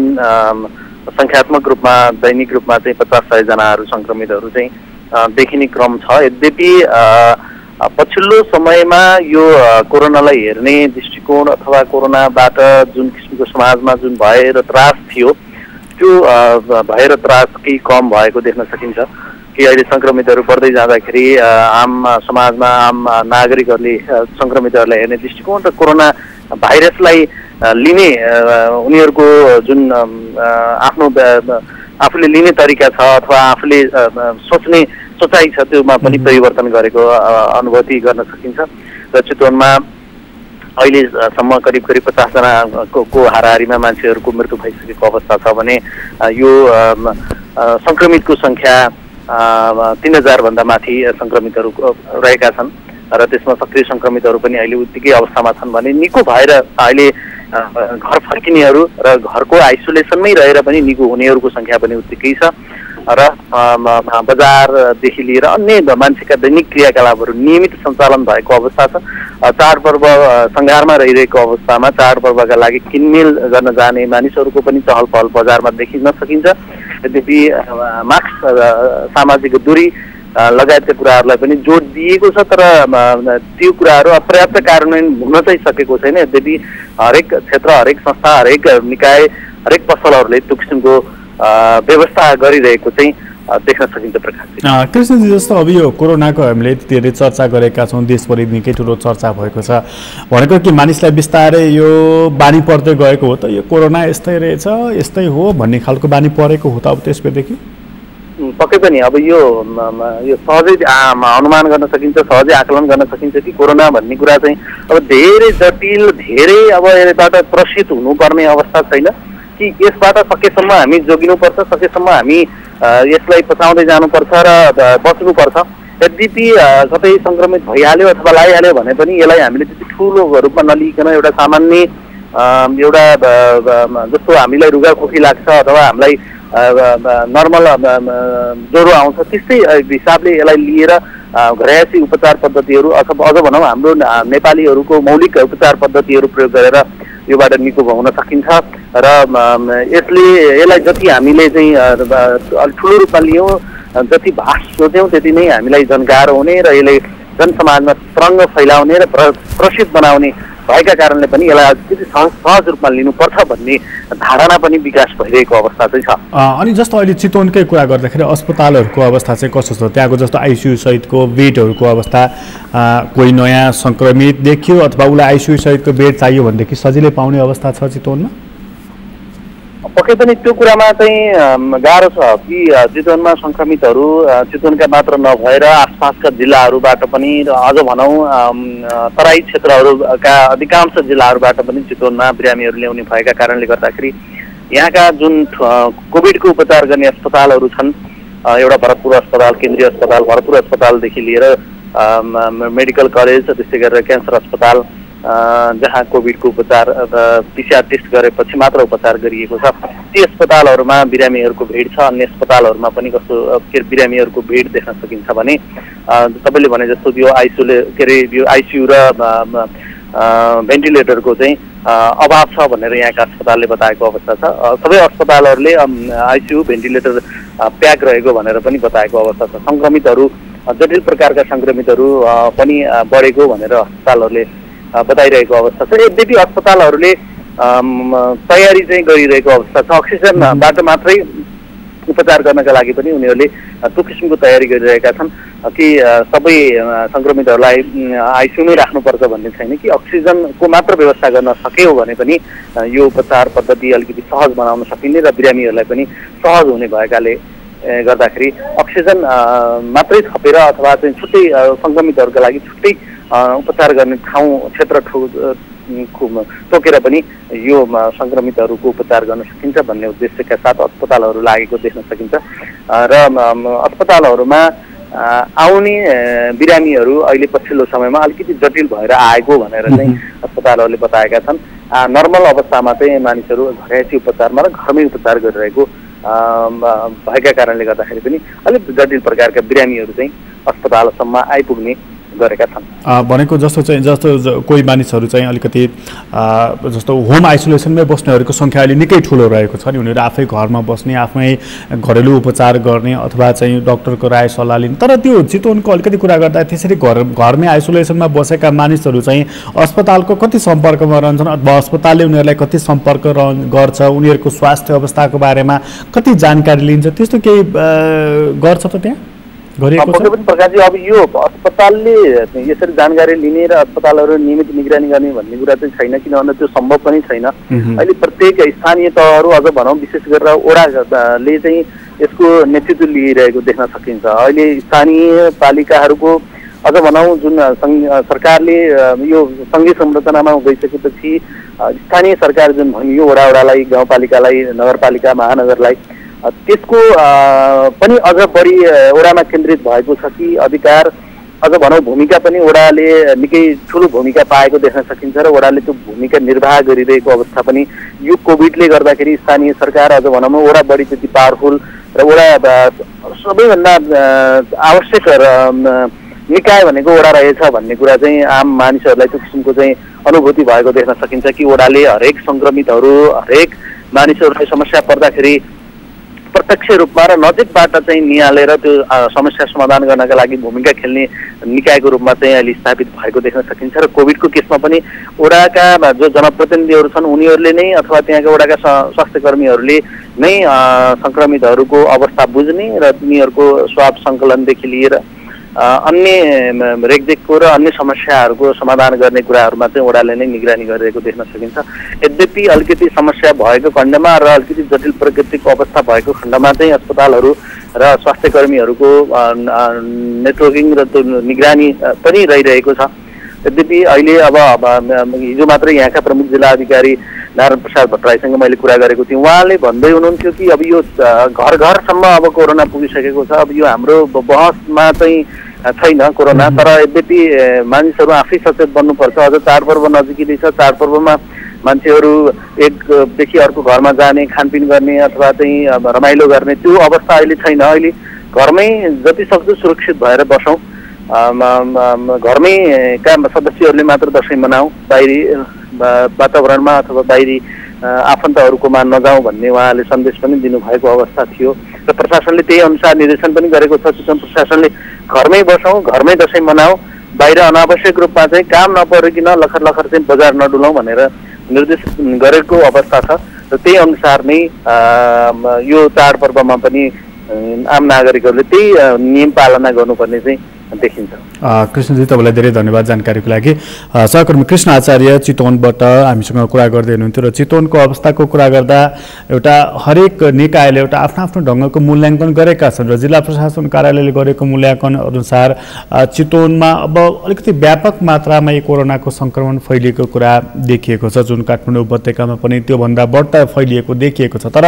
सङ्ख्यात्मक रूपमा दैनिक रूपमा चाहिँ 50-100 जनाहरू सङ्क्रमितहरू चाहिँ देखिने क्रम छ। यद्यपि पछिल्लो समयमा यो कोरोनालाई हेर्ने दृष्टिकोण अथवा कोरोनाबाट जुन किसिमको समाजमा जुन भय र त्रास थियो त्यो भय र त्रास केही कम भएको देख्न सकिन्छ कि अहिले सङ्क्रमितहरू बढ्दै जाँदाखेरि आम समाजमा आम नागरिकहरूले सङ्क्रमितहरूलाई हेर्ने दृष्टिकोण र कोरोना भाइरसलाई लिने उनीहरूको जुन आफ्नो आफूले लिने तरिका छ अथवा आफूले सोच्ने सोचाइ छ त्योमा पनि परिवर्तन गरेको अनुभूति गर्न सकिन्छ। र चितवनमा अहिलेसम्म करिब 50 जनाको हाराहारीमा मान्छेहरूको मृत्यु भइसकेको अवस्था छ भने यो सङ्क्रमितको सङ्ख्या 3000 भन्दा माथि सङ्क्रमितहरू रहेका छन् र त्यसमा सक्रिय सङ्क्रमितहरू पनि अहिले उत्तिकै अवस्थामा छन् भने निको भएर अहिले घर फर्किनेहरू र घरको आइसोलेसनमै रहेर पनि निको हुनेहरूको सङ्ख्या पनि उत्तिकै छ र बजारदेखि लिएर अन्य मान्छेका दैनिक क्रियाकलापहरू नियमित सञ्चालन भएको अवस्था छ। चाडपर्व सङ्घारमा रहिरहेको अवस्थामा चाडपर्वका लागि किनमेल गर्न जाने मानिसहरूको पनि चहल पहल बजारमा देखिन सकिन्छ। यद्यपि मास्क सामाजिक दूरी लगायतका कुराहरूलाई पनि जोड दिएको छ तर त्यो कुराहरू अपर्याप्त कार्यान्वयन हुन चाहिँ सकेको छैन। यद्यपि हरेक क्षेत्र हरेक संस्था हरेक निकाय हरेक पसलहरूले त्यो किसिमको व्यवस्था गरिरहेको चाहिँ देख्न सकिन्छ। प्रकाश कृष्णजी, जस्तो अब यो कोरोनाको हामीले धेरै चर्चा गरेका छौँ, देशभरि निकै ठुलो चर्चा भएको छ भनेको कि मानिसलाई बिस्तारै यो बानी पर्दै गएको हो त यो कोरोना यस्तै रहेछ यस्तै हो भन्ने खालको बानी परेको हो त अब त्यसपछि? पक्कै पनि अब यो सहजै अनुमान गर्न सकिन्छ, सहजै आकलन गर्न सकिन्छ कि कोरोना भन्ने कुरा चाहिँ अब धेरै जटिल धेरै अब यसबाट त्रसित हुनुपर्ने अवस्था छैन कि यसबाट सकेसम्म हामी जोगिनुपर्छ, सकेसम्म हामी यसलाई पचाउँदै जानुपर्छ र बच्नुपर्छ। यद्यपि कतै सङ्क्रमित भइहाल्यो अथवा लगाइहाल्यो भने पनि यसलाई हामीले त्यति ठुलो रूपमा नलिकन एउटा सामान्य एउटा जस्तो हामीलाई रुगाखोकी लाग्छ अथवा हामीलाई नर्मल ज्वरो आउँछ त्यस्तै हिसाबले यसलाई लिएर घरयासी उपचार पद्धतिहरू अथवा अझ भनौँ हाम्रो नेपालीहरूको मौलिक उपचार पद्धतिहरू प्रयोग गरेर योबाट निको हुन सकिन्छ र यसलाई जति हामीले चाहिँ ठुलो रूपमा लियौँ जति भाष सोच्यौँ त्यति नै हामीलाई जानकार हुने र यसले जनसमाजमा तरङ्ग फैलाउने र प्रसिद्ध बनाउने भएका कारणले पनि यसलाई अलिकति सहज रूपमा लिनुपर्छ भन्ने धारणा पनि विकास भइरहेको अवस्था चाहिँ छ। अनि जस्तो अहिले चितवनकै कुरा गर्दाखेरि अस्पतालहरूको अवस्था चाहिँ कस्तो छ? त्यहाँको जस्तो आइसियु सहितको बेडहरूको अवस्था कोही नयाँ सङ्क्रमित देखियो अथवा उसलाई आइसियु सहितको बेड चाहियो भनेदेखि सजिलै पाउने अवस्था छ चितवनमा? पक्कै पनि त्यो कुरामा चाहिँ गाह्रो छ कि चितवनमा सङ्क्रमितहरू चितवनका मात्र नभएर आसपासका जिल्लाहरूबाट पनि अझ भनौँ तराई क्षेत्रहरूका अधिकांश जिल्लाहरूबाट पनि चितवनमा बिरामीहरू ल्याउने भएका कारणले गर्दाखेरि यहाँका जुन कोभिडको उपचार गर्ने अस्पतालहरू छन्, एउटा भरतपुर अस्पताल, केन्द्रीय अस्पताल भरतपुर अस्पतालदेखि लिएर मेडिकल कलेज त्यस्तै गरेर क्यान्सर अस्पताल जहाँ कोभिडको उपचार PCR टेस्ट गरेपछि मात्र उपचार गरिएको छ ती अस्पतालहरूमा बिरामीहरूको भिड छ। अन्य अस्पतालहरूमा पनि कस्तो बिरामीहरूको भिड देख्न सकिन्छ भने तपाईँले भने जस्तो यो यो आइसियु र भेन्टिलेटरको चाहिँ अभाव छ भनेर यहाँका अस्पतालले बताएको अवस्था छ। सबै अस्पतालहरूले आइसियु भेन्टिलेटर प्याक रहेको भनेर पनि बताएको अवस्था छ। सङ्क्रमितहरू जटिल प्रकारका सङ्क्रमितहरू पनि बढेको भनेर अस्पतालहरूले बताइरहेको अवस्था छ। यद्यपि अस्पतालहरूले तयारी चाहिँ गरिरहेको अवस्था छ। अक्सिजनबाट मात्रै उपचार गर्नका लागि पनि उनीहरूले त्यो किसिमको तयारी गरिरहेका छन् कि सबै सङ्क्रमितहरूलाई आइसियुमै राख्नुपर्छ भन्ने छैन कि अक्सिजनको मात्र व्यवस्था गर्न सक्यो भने पनि यो उपचार पद्धति अलिकति सहज बनाउन सकिने र बिरामीहरूलाई पनि सहज हुने भएकाले गर्दाखेरि अक्सिजन मात्रै थपेर अथवा चाहिँ छुट्टै सङ्क्रमितहरूका लागि छुट्टै उपचार गर्ने ठाउँ क्षेत्र तोकेर पनि यो सङ्क्रमितहरूको उपचार गर्न सकिन्छ भन्ने उद्देश्यका साथ अस्पतालहरू लागेको देख्न सकिन्छ र अस्पतालहरूमा आउने बिरामीहरू अहिले पछिल्लो समयमा अलिकति जटिल भएर आएको भनेर चाहिँ अस्पतालहरूले बताएका छन्। नर्मल अवस्थामा चाहिँ मानिसहरू घरैसी उपचारमा र घरमै उपचार गरिरहेको भएका कारणले गर्दाखेरि पनि अलिक जटिल प्रकारका बिरामीहरू चाहिँ अस्पतालसम्म आइपुग्ने गरेका छन्। भनेको जस्तो कोही मानिसहरू चाहिँ अलिकति जस्तो होम आइसोलेसनमै बस्नेहरूको सङ्ख्या अहिले निकै ठुलो रहेको छ नि, उनीहरू आफै घरमा बस्ने, आफ्नै घरेलु उपचार गर्ने अथवा चाहिँ डक्टरको राय सल्लाह लिने। तर त्यो चितवनको अलिकति कुरा गर्दा त्यसरी घरमै आइसोलेसनमा बसेका मानिसहरू चाहिँ अस्पतालको कति सम्पर्कमा रहन्छन् अथवा अस्पतालले उनीहरूलाई कति सम्पर्क गर्छ, उनीहरूको स्वास्थ्य अवस्थाको बारेमा कति जानकारी लिन्छ, त्यस्तो केही गर्छ त त्यहाँ गरिएको छ? पक्कै पनि प्रकाशजी, अब यो अस्पतालले यसरी जानकारी लिने र अस्पतालहरू नियमित निगरानी गर्ने भन्ने कुरा चाहिँ छैन, किन भन्दा त्यो सम्भव पनि छैन। अहिले प्रत्येक स्थानीय तहहरू अझ भनौँ विशेष गरेर वडाले चाहिँ यसको नेतृत्व लिइरहेको देख्न सकिन्छ। अहिले स्थानीय पालिकाहरूको अझ भनौँ जुन सरकारले यो सङ्घीय संरचनामा गइसकेपछि स्थानीय सरकार जुन भनियो वडालाई, गाउँपालिकालाई, नगरपालिका, महानगरलाई, त्यसको पनि अझ बढी वडामा केन्द्रित भएको छ कि अधिकार अझ भनौँ भूमिका पनि वडाले निकै ठुलो भूमिका पाएको देख्न सकिन्छ र वडाले त्यो भूमिका निर्वाह गरिरहेको अवस्था पनि यो कोभिडले गर्दाखेरि स्थानीय सरकार अझ भनौँ वडा बढी त्यति पावरफुल र वडा सबैभन्दा आवश्यक निकाय भनेको वडा रहेछ भन्ने कुरा चाहिँ आम मानिसहरूलाई त्यो किसिमको चाहिँ अनुभूति भएको देख्न सकिन्छ कि वडाले हरेक सङ्क्रमितहरू, हरेक मानिसहरूलाई समस्या पर्दाखेरि प्रत्यक्ष रूपमा र नजिकबाट चाहिँ निहालेर त्यो समस्या समाधान गर्नका लागि भूमिका खेल्ने निकायको रूपमा चाहिँ अहिले स्थापित भएको देख्न सकिन्छ। र कोभिडको केसमा पनि वडाका जो जनप्रतिनिधिहरू छन् उनीहरूले नै अथवा त्यहाँका वडाका स्वास्थ्य कर्मीहरूले नै सङ्क्रमितहरूको अवस्था बुझ्ने र तिनीहरूको स्वाब सङ्कलनदेखि लिएर अन्य रेखदेखको र अन्य समस्याहरूको समाधान गर्ने कुराहरूमा चाहिँ वडाले नै निगरानी गरिरहेको देख्न सकिन्छ। यद्यपि अलिकति समस्या भएको खण्डमा र अलिकति जटिल प्रकृतिको अवस्था भएको खण्डमा चाहिँ अस्पतालहरू र स्वास्थ्य कर्मीहरूको नेटवर्किङ र त्यो निगरानी पनि रहिरहेको छ। यद्यपि अहिले अब हिजो मात्रै यहाँका प्रमुख जिल्ला अधिकारी नारायण प्रसाद भट्टराईसँग मैले कुरा गरेको थिएँ। उहाँले भन्दै हुनुहुन्थ्यो कि अब यो घर घरसम्म अब कोरोना पुगिसकेको छ, अब यो हाम्रो बहसमा चाहिँ छैन कोरोना, तर यद्यपि मानिसहरू आफै सचेत बन्नुपर्छ। अझ चाडपर्व नजिकै छ, चाडपर्वमा मान्छेहरू एकदेखि अर्को घरमा जाने, खानपिन गर्ने अथवा चाहिँ रमाइलो गर्ने त्यो अवस्था अहिले छैन। अहिले घरमै जति सक्दो सुरक्षित भएर बसौँ, घरमै का सदस्यहरूले मात्र दसैँ मनाऊ, बाहिरी वातावरणमा अथवा बाहिरी आफन्तहरूकोमा नजाउँ भन्ने उहाँले सन्देश पनि दिनुभएको अवस्था थियो र प्रशासनले त्यही अनुसार निर्देशन पनि गरेको छ। चितवन प्रशासनले घरमै बसौँ, घरमै दसैँ मनाऊ, बाहिर अनावश्यक रूपमा चाहिँ काम नपरिकन लखर लखर चाहिँ बजार नडुलाउँ भनेर निर्देश गरेको अवस्था छ र त्यही अनुसार नै यो चाडपर्वमा पनि आम नागरिकहरूले त्यही नियम पालना गर्नुपर्ने चाहिँ देखिन्छ। कृष्णजी, तपाईँलाई धेरै धन्यवाद जानकारीको लागि। सहकर्मी कृष्ण आचार्य चितवनबाट हामीसँग कुरा गर्दै हुनुहुन्थ्यो र चितवनको अवस्थाको कुरा गर्दा एउटा हरेक निकायले एउटा आफ्नो आफ्नो ढङ्गको मूल्याङ्कन गरेका छन् र जिल्ला प्रशासन कार्यालयले गरेको मूल्याङ्कन अनुसार चितवनमा अब अलिकति व्यापक मात्रामा यो कोरोनाको सङ्क्रमण फैलिएको कुरा देखिएको छ, जुन काठमाडौँ उपत्यकामा पनि त्योभन्दा बढ्ता फैलिएको देखिएको छ। तर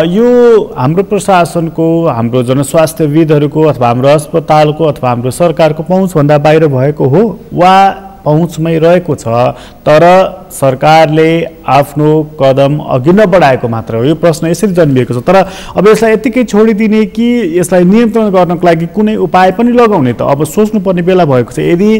यो हाम्रो प्रशासनको, हाम्रो जनस्वास्थ्यविदहरूको अथवा हाम्रो अस्पतालको अथवा हाम्रो सरकारको पहुँचभन्दा बाहिर भएको हो वा पहुँचमै रहेको छ, तर सरकारले आफ्नो कदम अघि नबढाएको मात्र हो? यो प्रश्न यसरी जन्मिएको छ। तर अब यसलाई यत्तिकै छोडिदिने कि यसलाई नियन्त्रण गर्नको लागि कुनै उपाय पनि लगाउने त अब सोच्नुपर्ने बेला भएको छ। यदि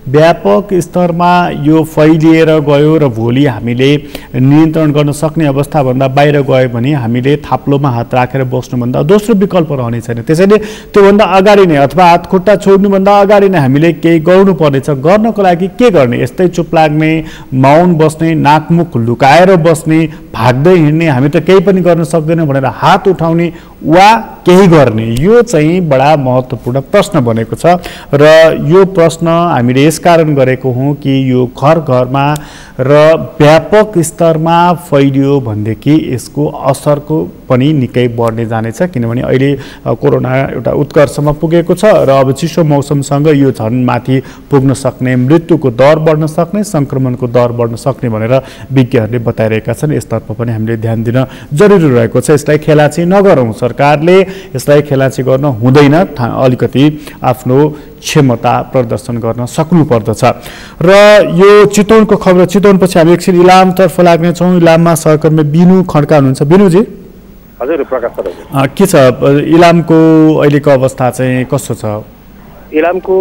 व्यापक स्तरमा यो फैलिएर गयो र भोलि हामीले नियन्त्रण गर्न सक्ने अवस्थाभन्दा बाहिर गयो भने हामीले थाप्लोमा हात राखेर बस्नुभन्दा दोस्रो विकल्प रहने छैन। त्यसैले त्योभन्दा अगाडि नै अथवा हात खुट्टा छोड्नुभन्दा अगाडि नै हामीले केही गर्नुपर्नेछ। गर्नको लागि के गर्ने? यस्तै चुप लाग्ने, मौन बस्ने, नाकमुख लुकाएर बस्ने, भाग्दै हिँड्ने, हामी त केही पनि गर्न सक्दैनौँ भनेर हात उठाउने वा केही गर्ने, यो चाहिँ बडा महत्त्वपूर्ण प्रश्न बनेको छ। र यो प्रश्न हामीले यसकारण गरेको हौँ कि यो घर घरमा र व्यापक स्तरमा फैलियो भनेदेखि यसको असरको पनि निकै बढ्ने जानेछ, किनभने अहिले कोरोना एउटा उत्कर्षमा पुगेको छ र अब चिसो मौसमसँग यो झन् माथि पुग्न सक्ने, मृत्युको दर बढ्न सक्ने, सङ्क्रमणको दर बढ्न सक्ने भनेर विज्ञहरूले बताइरहेका छन्। यसतर्फ पनि हामीले ध्यान दिन जरुरी रहेको छ। यसलाई खेलाची नगरौँ, सरकारले यसलाई खेलाची गर्न हुँदैन, अलिकति आफ्नो क्षमता प्रदर्शन गर्न सक्नुपर्दछ। र यो चितवनको खबर, चितवनपछि हामी एकछिन इलामतर्फ लाग्नेछौँ। इलाममा सहकर्मी बिनु खड्का हुनुहुन्छ। बिनुजी, हजुर प्रकाश सर, के छ इलामको अहिलेको अवस्था चाहिँ कस्तो छ? इलामको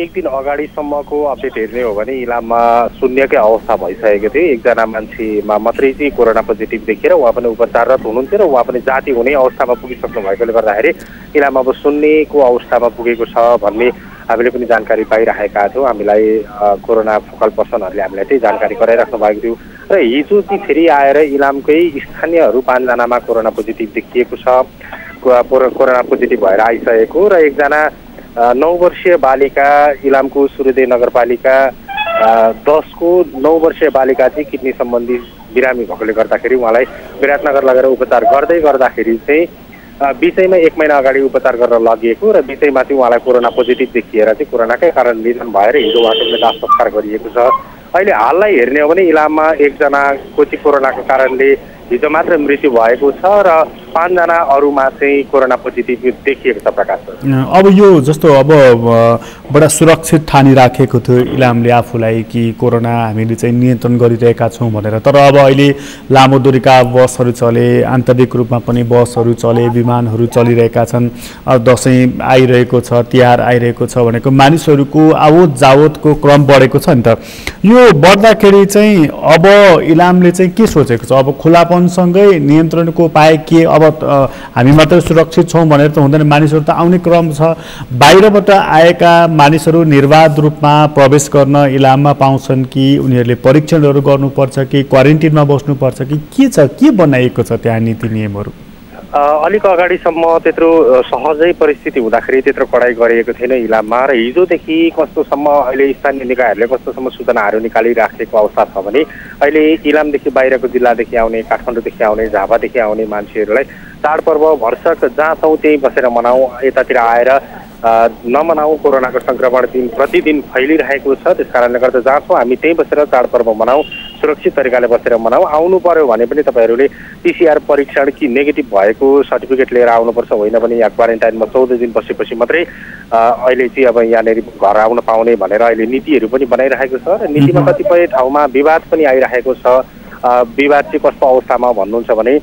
एक दिन अगाडिसम्मको अपडेट हेर्ने हो भने इलाममा शून्यकै अवस्था भइसकेको थियो। एकजना मान्छेमा मात्रै चाहिँ कोरोना पोजिटिभ देखेर उहाँ पनि उपचाररत हुनुहुन्थ्यो र उहाँ पनि जाति हुने अवस्थामा पुगिसक्नु भएकोले गर्दाखेरि इलाम अब शून्यको अवस्थामा पुगेको छ भन्ने हामीले पनि जानकारी पाइरहेका थियौँ। हामीलाई कोरोना फोकल पर्सनहरूले हामीलाई त्यही जानकारी गराइराख्नु भएको थियो। र हिजो चाहिँ फेरि आएर इलामकै स्थानीयहरू 5 जनामा कोरोना पोजिटिभ देखिएको छ। कोरोना पोजिटिभ भएर आइसकेको र एकजना 9 वर्षीय बालिका, इलामको सूर्योदय नगरपालिका 10 को 9 वर्षीय बालिका चाहिँ किडनी सम्बन्धी बिरामी भएकोले गर्दाखेरि उहाँलाई विराटनगर लगेर उपचार गर्दै गर्दाखेरि चाहिँ बिचैमा 1 महिना अगाडि उपचार गर्न लगिएको र बिचैमा चाहिँ उहाँलाई कोरोना पोजिटिभ देखिएर चाहिँ कोरोनाकै कारण निधन भएर हिजो उहाँको दाह संस्कार गरिएको छ। अहिले हाललाई हेर्ने हो भने इलाममा एकजनाको चाहिँ कोरोनाको कारणले हिजो मात्र मृत्यु भएको छ र 5 जना अरूमा चाहिँ कोरोना पोजिटिभ देखिएको छ। प्रकाश, अब यो जस्तो अब बडा सुरक्षित ठानिराखेको थियो इलामले आफूलाई कि कोरोना हामीले चाहिँ नियन्त्रण गरिरहेका छौँ भनेर, तर अब अहिले लामो दूरीका बसहरू चले, आन्तरिक रूपमा पनि बसहरू चले, विमानहरू चलिरहेका छन्, दसैँ आइरहेको छ, तिहार आइरहेको छ भनेको मानिसहरूको आवत जावतको क्रम बढेको छ नि त। यो बढ्दाखेरि चाहिँ अब इलामले चाहिँ के सोचेको छ? अब खुलापनसँगै नियन्त्रणको उपाय के? अब हामी मात्र सुरक्षित छौँ भनेर त हुँदैन, मानिसहरू त आउने क्रम छ। बाहिरबाट आएका मानिसहरू निर्वाध रूपमा प्रवेश गर्न इलाममा पाउँछन् कि उनीहरूले परीक्षणहरू गर्नुपर्छ कि क्वारेन्टिनमा बस्नुपर्छ कि के छ, के बनाइएको छ त्यहाँ नीति नियमहरू? अलिक अगाडिसम्म त्यत्रो सहजै परिस्थिति हुँदाखेरि त्यत्रो कडाइ गरिएको थिएन इलाममा र हिजोदेखि कस्तोसम्म अहिले स्थानीय निकायहरूले कस्तोसम्म सूचनाहरू निकालिराखेको अवस्था छ भने अहिले इलामदेखि बाहिरको जिल्लादेखि आउने, काठमाडौँदेखि आउने, झापादेखि आउने मान्छेहरूलाई चाडपर्व भरसक जहाँ छौँ त्यहीँ बसेर मनाऊ, यतातिर आएर नमनाऊ, कोरोनाको सङ्क्रमण दिन प्रतिदिन फैलिरहेको छ। त्यस कारणले गर्दा जहाँ छौँ हामी त्यहीँ बसेर चाडपर्व मनाऊ, सुरक्षित तरिकाले बसेर मनाऊ। आउनु पर्यो भने पनि तपाईँहरूले PCR परीक्षण कि नेगेटिभ भएको सर्टिफिकेट लिएर आउनुपर्छ, होइन भने यहाँ क्वारेन्टाइनमा 14 दिन बसेपछि मात्रै अहिले चाहिँ अब यहाँनिर घर आउन पाउने भनेर अहिले नीतिहरू पनि बनाइरहेको छ र नीतिमा कतिपय ठाउँमा विवाद पनि आइरहेको छ। विवाद चाहिँ कस्तो अवस्थामा भन्नुहुन्छ भने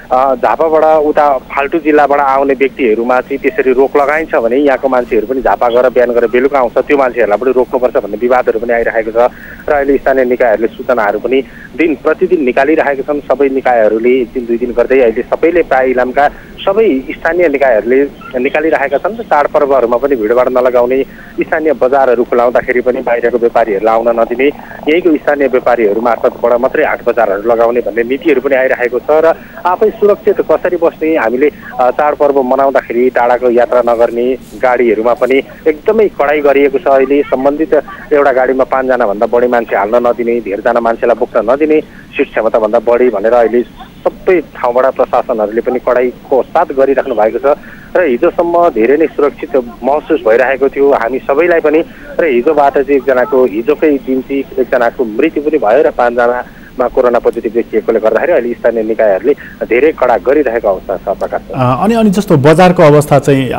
झापाबाट उता फाल्टु जिल्लाबाट आउने व्यक्तिहरूमा चाहिँ त्यसरी रोक लगाइन्छ भने यहाँको मान्छेहरू पनि झापा गएर बिहान गरेर बेलुका आउँछ, त्यो मान्छेहरूलाई पनि रोक्नुपर्छ भन्ने विवादहरू पनि आइरहेको छ र अहिले स्थानीय निकायहरूले सूचनाहरू पनि दिन प्रतिदिन निकालिरहेका छन्। सबै निकायहरूले 1 दिन 2 दिन गर्दै अहिले सबैले प्राय इलामका सबै स्थानीय निकायहरूले निकालिरहेका छन् र चाडपर्वहरूमा पनि भिडभाड नलगाउने, स्थानीय बजारहरू खुलाउँदाखेरि पनि बाहिरको व्यापारीहरूलाई आउन नदिने, यहीँको स्थानीय व्यापारीहरू मार्फतबाट मात्रै हाट बजारहरू लगाउने भन्ने नीतिहरू पनि आइरहेको छ र आफै सुरक्षित कसरी बस्ने, हामीले चाडपर्व मनाउँदाखेरि टाढाको यात्रा नगर्ने, गाडीहरूमा पनि एकदमै कडाइ गरिएको छ। अहिले सम्बन्धित एउटा गाडीमा 5 जनाभन्दा बढी मान्छे हाल्न नदिने, धेरैजना मान्छेलाई बोक्न नदिने, सिट क्षमताभन्दा बढी भनेर अहिले सबै ठाउँबाट प्रशासनहरूले पनि कडाइको साथ गरिराख्नु भएको छ र हिजोसम्म धेरै नै सुरक्षित महसुस भइरहेको थियो हामी सबैलाई पनि। र हिजोबाट चाहिँ हिजोकै दिन चाहिँ एकजनाको मृत्यु पनि भयो र 5 जनामा कोरोना पोजिटिभ देखिएकोले गर्दाखेरि अहिले स्थानीय निकायहरूले धेरै कडा गरिरहेको अवस्था छ। प्रकाश, अनि जस्तो बजारको अवस्था चाहिँ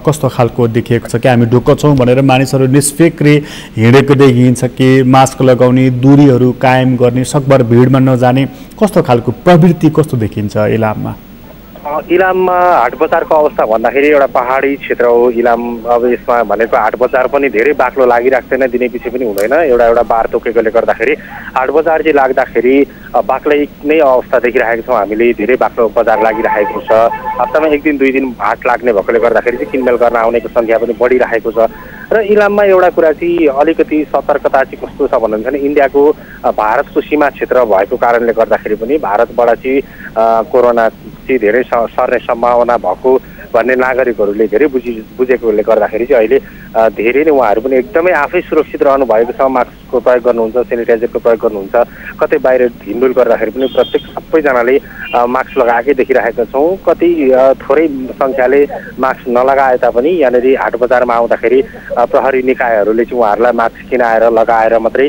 कस्तो खालको देखिएको छ कि हामी ढुक्क छौँ भनेर मानिसहरू निष्फिक्री हिँडेको देखिन्छ कि मास्क लगाउने, दूरीहरू कायम गर्ने, सकभर भिडमा नजाने, कस्तो खालको प्रवृत्ति कस्तो देखिन्छ इलाममा? इलाममा हाट बजारको अवस्था भन्दाखेरि एउटा पहाडी क्षेत्र हो इलाम। अब यसमा भनेको हाट बजार पनि धेरै बाक्लो लागिरहेको छैन, दिनै पछि पनि हुँदैन, एउटा बार तोकेकोले गर्दाखेरि हाट बजार चाहिँ लाग्दाखेरि बाक्लै नै अवस्था देखिरहेको छौँ हामीले। धेरै बाक्लो बजार लागिरहेको छ, हप्तामा 1 दिन 2 दिन हाट लाग्ने भएकोले गर्दाखेरि चाहिँ किनमेल गर्न आउनेको सङ्ख्या पनि बढिरहेको छ र इलाममा एउटा कुरा चाहिँ अलिकति सतर्कता चाहिँ कस्तो छ भन्नुहुन्छ भने इन्डियाको भारतको सीमा क्षेत्र भएको कारणले गर्दाखेरि पनि भारतबाट चाहिँ कोरोना चाहिँ धेरै सर्ने सम्भावना भएको भन्ने नागरिकहरूले धेरै बुझेकोले गर्दाखेरि चाहिँ अहिले धेरै नै उहाँहरू पनि एकदमै आफै सुरक्षित रहनु भएको छ। मास्कको प्रयोग गर्नुहुन्छ, सेनिटाइजरको प्रयोग गर्नुहुन्छ। कतै बाहिर हिँडडुल गर्दाखेरि पनि प्रत्येक सबैजनाले मास्क लगाएकै देखिरहेका छौँ। कति थोरै सङ्ख्याले मास्क नलगाए तापनि यहाँनिर हाट बजारमा आउँदाखेरि प्रहरी निकायहरूले चाहिँ उहाँहरूलाई मास्क किनाएर लगाएर मात्रै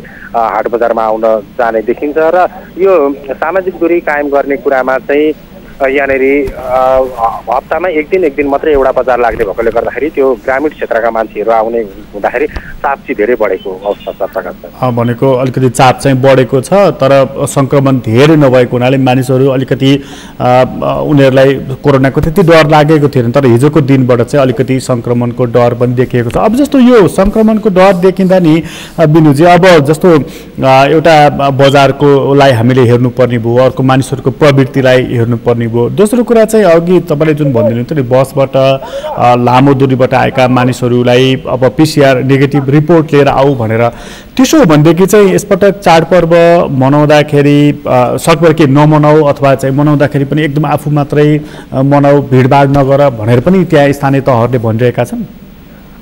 हाट बजारमा आउन जाने देखिन्छ। र यो सामाजिक दूरी कायम गर्ने कुरामा चाहिँ यहाँनिर हप्तामा एक दिन मात्रै एउटा बजार लाग्ने भएकोले गर्दाखेरि त्यो ग्रामीण क्षेत्रका मान्छेहरू आउने हुँदाखेरि चाप चाहिँ धेरै बढेको अवस्था छ प्रकाश सर। भनेको अलिकति चाप चाहिँ बढेको छ, तर सङ्क्रमण धेरै नभएको हुनाले मानिसहरू अलिकति उनीहरूलाई कोरोनाको त्यति डर लागेको थिएन, तर हिजोको दिनबाट चाहिँ अलिकति सङ्क्रमणको डर पनि देखिएको छ। अब जस्तो यो सङ्क्रमणको डर देखिँदा नि बिनुजी, अब जस्तो एउटा बजारकोलाई हामीले हेर्नुपर्ने भयो, अर्को मानिसहरूको प्रवृत्तिलाई हेर्नुपर्ने भयो। दोस्रो कुरा चाहिँ अघि तपाईँले जुन भनिदिनु थियो नि, बसबाट लामो दूरीबाट आएका मानिसहरूलाई अब PCR नेगेटिभ रिपोर्ट लिएर आऊ भनेर, त्यसो हो भनेदेखि चाहिँ यसपटक चाडपर्व मनाउँदाखेरि सकभर के नमनाऊ अथवा चाहिँ मनाउँदाखेरि पनि एकदम आफू मात्रै मनाऊ, भिडभाड नगर भनेर पनि त्यहाँ स्थानीय तहहरूले भनिरहेका छन्।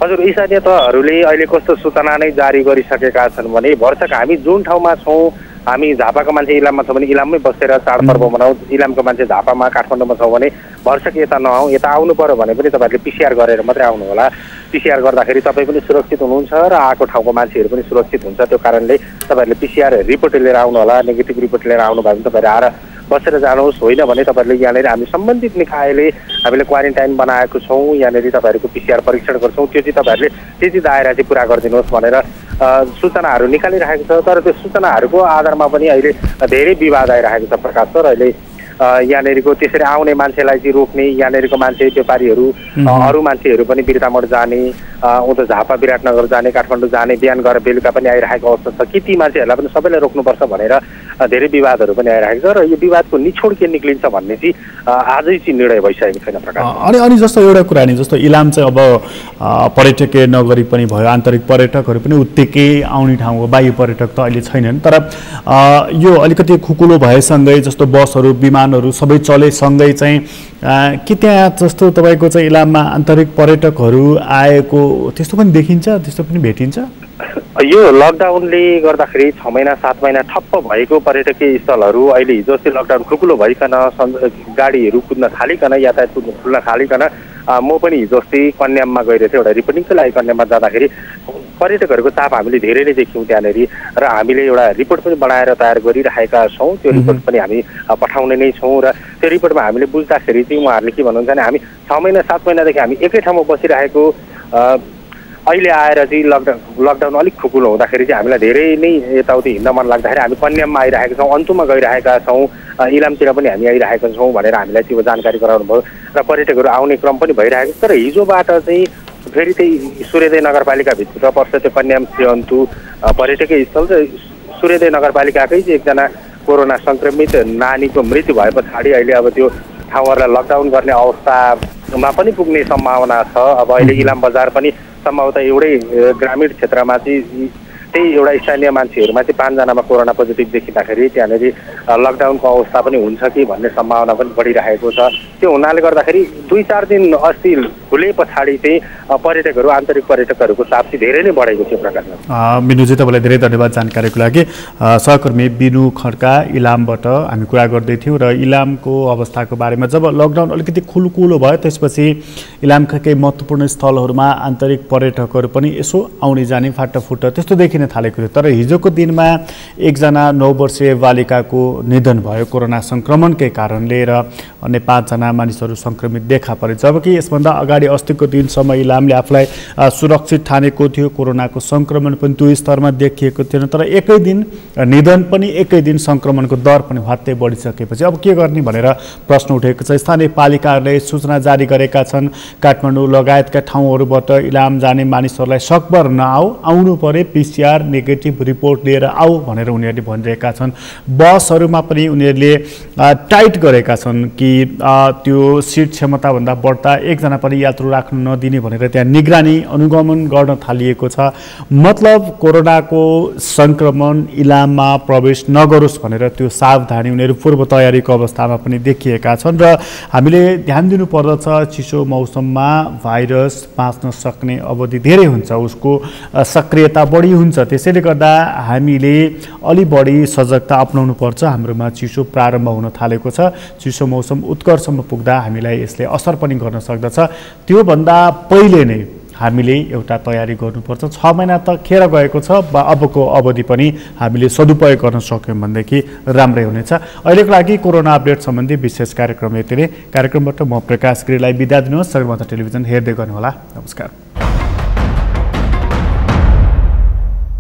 हजुर, स्थानीय तहहरूले अहिले कस्तो सूचना नै जारी गरिसकेका छन् भने भरसक हामी जुन ठाउँमा छौँ, हामी झापाको मान्छे इलाममा छ भने इलाममै बसेर चाडपर्व मनाऊ, इलामको मान्छे झापामा काठमाडौँमा छौँ भने भरसक यता नआऊ, यता आउनु पर्यो भने पनि तपाईँहरूले PCR गरेर मात्रै आउनु होला। PCR गर्दाखेरि तपाईँ पनि सुरक्षित हुनुहुन्छ र आएको ठाउँको मान्छेहरू पनि सुरक्षित हुन्छ। त्यो कारणले तपाईँहरूले PCR रिपोर्ट लिएर आउनु होला। नेगेटिभ रिपोर्ट लिएर आउनु भयो भने तपाईँहरू आएर बसेर जानुहोस्। होइन भने तपाईँहरूले यहाँनिर हामी सम्बन्धित निकायले हामीले क्वारेन्टाइन बनाएको छौँ, यहाँनिर तपाईँहरूको PCR परीक्षण गर्छौँ, त्यो चाहिँ तपाईँहरूले त्यति दायरा चाहिँ पुरा गरिदिनुहोस् भनेर सूचनाहरू निकालिरहेको छ। तर त्यो सूचनाहरूको आधारमा पनि अहिले धेरै विवाद आइरहेको छ प्रकाश सर। अहिले यहाँनिरको त्यसरी आउने मान्छेलाई चाहिँ रोक्ने, यहाँनिरको मान्छे व्यापारीहरू अरू मान्छेहरू पनि बिर्तामोड जाने, उता झापा विराटनगर जाने, काठमाडौँ जाने, बिहान गएर बेलुका पनि आइरहेको अवस्था छ कि ती मान्छेहरूलाई पनि सबैलाई रोक्नुपर्छ भनेर धेरै विवादहरू पनि आइरहेको छ। र यो विवादको निचोड के निक्लिन्छ भन्ने चाहिँ आजै चाहिँ निर्णय भइसकेको छैन प्रकाश। अनि जस्तो एउटा कुरा नि, जस्तो इलाम चाहिँ अब पर्यटकीय नगरी पनि भयो, आन्तरिक पर्यटकहरू पनि उत्तिकै आउने ठाउँ हो, बाह्य पर्यटक त अहिले छैनन्। तर यो अलिकति खुकुलो भएसँगै जस्तो बसहरू विमानहरू सबै चलेसँगै चाहिँ के त्यहाँ जस्तो तपाईँको चाहिँ इलाममा आन्तरिक पर्यटकहरू आएको त्यस्तो पनि देखिन्छ, त्यस्तो पनि भेटिन्छ? यो लकडाउनले गर्दाखेरि 6 महिना 7 महिना ठप्प भएको पर्यटकीय स्थलहरू अहिले हिजो अस्ति लकडाउन खुकुलो भइकन गाडीहरू कुद्न थालिकन, यातायात खुल्न थालिकन म पनि हिजो अस्ति कन्याममा गइरहेको थिएँ एउटा रिपोर्टिङको लागि। कन्याममा जाँदाखेरि पर्यटकहरूको चाप हामीले धेरै नै देख्यौँ त्यहाँनिर, र हामीले एउटा रिपोर्ट पनि बनाएर तयार गरिरहेका छौँ। त्यो रिपोर्ट पनि हामी पठाउने नै छौँ। र त्यो रिपोर्टमा हामीले बुझ्दाखेरि चाहिँ उहाँहरूले के भन्नुहुन्छ भने हामी 6 महिना 7 महिनादेखि हामी एकै ठाउँमा बसिरहेको, अहिले आएर चाहिँ लकडाउन अलिक खुकुलो हुँदाखेरि चाहिँ हामीलाई धेरै नै यताउति हिँड्न मन लाग्दाखेरि हामी कन्याममा आइरहेका छौँ, अन्तुमा गइरहेका छौँ, इलामतिर पनि हामी आइरहेका छौँ भनेर हामीलाई त्यो जानकारी गराउनु भयो। र पर्यटकहरू आउने क्रम पनि भइरहेको छ। तर हिजोबाट चाहिँ फेरि त्यही सूर्योदय नगरपालिकाभित्र पर्छ त्यो कन्याम श्रीअन्तु पर्यटकीय स्थल। सूर्योदय नगरपालिकाकै चाहिँ एकजना कोरोना सङ्क्रमित नानीको मृत्यु भए पछाडि अहिले अब त्यो ठाउँहरूलाई लकडाउन गर्ने अवस्थामा पनि पुग्ने सम्भावना छ। अब अहिले इलाम बजार पनि सम्भवतः एउटै ग्रामीण क्षेत्रमा चाहिँ त्यही एउटा स्थानीय मान्छेहरूमा चाहिँ 5 जनामा कोरोना पोजिटिभ देखिँदाखेरि त्यहाँनिर लकडाउनको अवस्था पनि हुन्छ कि भन्ने सम्भावना पनि बढिरहेको छ। त्यो हुनाले गर्दाखेरि 2-4 दिन अस्ति खुले पछाडि चाहिँ पर्यटकहरू, आन्तरिक पर्यटकहरूको चाप चाहिँ धेरै नै बढेको थियो प्रकाशमा। बिनुजी, तपाईँलाई धेरै धन्यवाद जानकारीको लागि। सहकर्मी बिनु खड्का इलामबाट हामी कुरा गर्दै थियौँ। र इलामको अवस्थाको बारेमा जब लकडाउन अलिकति खुलकुलो भयो त्यसपछि इलामका केही महत्त्वपूर्ण स्थलहरूमा आन्तरिक पर्यटकहरू पनि यसो आउने जाने फाटाफुट त्यस्तो देखिन थालेको थियो। तर हिजोको दिनमा एकजना 9 वर्षीय बालिकाको निधन भयो कोरोना सङ्क्रमणकै कारणले, र अन्य 5 जना मानिसहरू सङ्क्रमित देखा परे। जबकि यसभन्दा अगाडि अस्तिको दिनसम्म इलामले आफूलाई सुरक्षित ठानेको थियो, कोरोनाको सङ्क्रमण पनि त्यो स्तरमा देखिएको थिएन। तर एकै दिन निधन पनि, एकै दिन सङ्क्रमणको दर पनि हत्तै बढिसकेपछि अब के गर्ने भनेर प्रश्न उठेको छ। स्थानीय पालिकाहरूले सूचना जारी गरेका छन्, काठमाडौँ लगायतका ठाउँहरूबाट इलाम जाने मानिसहरूलाई सकभर नआऊ, आउनु परे PCR नेगेटिभ रिपोर्ट लिएर आऊ भनेर उनीहरूले भनिरहेका छन्। बसहरूमा पनि उनीहरूले टाइट गरेका छन् कि त्यो सिट क्षमताभन्दा बढ्ता एकजना पनि यात्रु राख्न नदिने भनेर त्यहाँ निगरानी अनुगमन गर्न थालिएको छ। मतलब कोरोनाको सङ्क्रमण इलाममा प्रवेश नगरोस् भनेर त्यो सावधानी उनीहरू पूर्व तयारीको अवस्थामा पनि देखिएका छन्। र हामीले ध्यान दिनुपर्दछ, चिसो मौसममा भाइरस बाँच्न सक्ने अवधि धेरै हुन्छ, उसको सक्रियता बढी हुन्छ। त्यसैले गर्दा हामीले अलि बढी सजगता अपनाउनु पर्छ। हाम्रोमा चिसो प्रारम्भ हुन थालेको छ, चिसो मौसम उत्कर्षमा पुग्दा हामीलाई यसले असर पनि गर्न सक्दछ। त्योभन्दा पहिले नै हामीले एउटा तयारी गर्नुपर्छ। 6 महिना त खेर गएको छ, अबको अवधि पनि हामीले सदुपयोग गर्न सक्यौँ भनेदेखि राम्रै हुनेछ। अहिलेको लागि कोरोना अपडेट सम्बन्धी विशेष कार्यक्रम यति नै। कार्यक्रमबाट म प्रकाश गिरीलाई बिदा दिनुहोस्। सगरमाथा टेलिभिजन हेर्दै गर्नुहोला। नमस्कार।